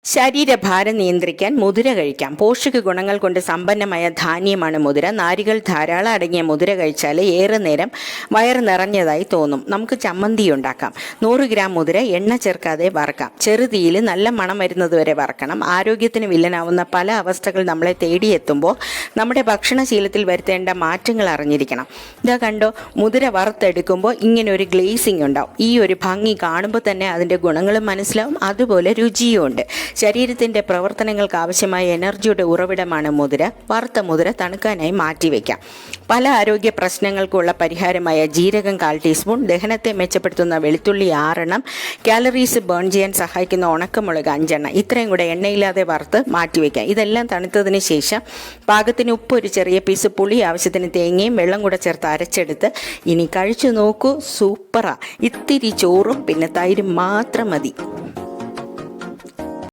ശരീരഭാരം നിയന്ത്രിക്കാൻ മുതിര കഴിക്കാം. പോഷക ഗുണങ്ങൾ കൊണ്ട് സമ്പന്നമായ ധാന്യമാണ് മുതിര. നാരുകൾ ധാരാളം അടങ്ങിയ മുതിര കഴിച്ചാൽ ഏറെ നേരം വയറ് നിറഞ്ഞതായി തോന്നും. നമുക്ക് ചമ്മന്തി ഉണ്ടാക്കാം. 100 ഗ്രാം മുതിര എണ്ണ ചേർക്കാതെ വറക്കാം. ചെറുതീയിൽ നല്ല മണം വരുന്നതുവരെ വറക്കണം. ആരോഗ്യത്തിന് വില്ലനാവുന്ന പല അവസ്ഥകൾ നമ്മളെ തേടിയെത്തുമ്പോൾ നമ്മുടെ ഭക്ഷണശീലത്തിൽ വരുത്തേണ്ട മാറ്റങ്ങൾ അറിഞ്ഞിരിക്കണം. ഇതാ കണ്ടോ, മുതിര വറുത്തെടുക്കുമ്പോൾ ഇങ്ങനെ ഒരു ഗ്ലേസിംഗ് ഉണ്ടാവും. ഈ ഒരു ഭംഗി കാണുമ്പോൾ തന്നെ അതിൻ്റെ ഗുണങ്ങളും മനസ്സിലാവും, അതുപോലെ രുചിയും ഉണ്ട്. ശരീരത്തിൻ്റെ പ്രവർത്തനങ്ങൾക്ക് ആവശ്യമായ എനർജിയുടെ ഉറവിടമാണ് മുതിര. വറുത്ത മുതിര തണുക്കാനായി മാറ്റിവെക്കാം. പല ആരോഗ്യ പ്രശ്നങ്ങൾക്കുള്ള പരിഹാരമായ ജീരകം 1/4 ടീസ്പൂൺ, ദഹനത്തെ മെച്ചപ്പെടുത്തുന്ന വെളുത്തുള്ളി 6 കാലറീസ് ബേൺ ചെയ്യാൻ സഹായിക്കുന്ന ഉണക്കമുളക് 5 ഇത്രയും കൂടെ എണ്ണയില്ലാതെ വറുത്ത് മാറ്റിവെക്കാം. ഇതെല്ലാം തണുത്തതിന് ശേഷം പാകത്തിന് ഉപ്പ്, ഒരു ചെറിയ പീസ് പുളി, ആവശ്യത്തിന് തേങ്ങയും വെള്ളം കൂടെ ചേർത്ത് അരച്ചെടുത്ത് ഇനി കഴിച്ചു നോക്കൂ. സൂപ്പറാ. ഇത്തിരി ചോറും പിന്നെ തൈരും മാത്രം മതി.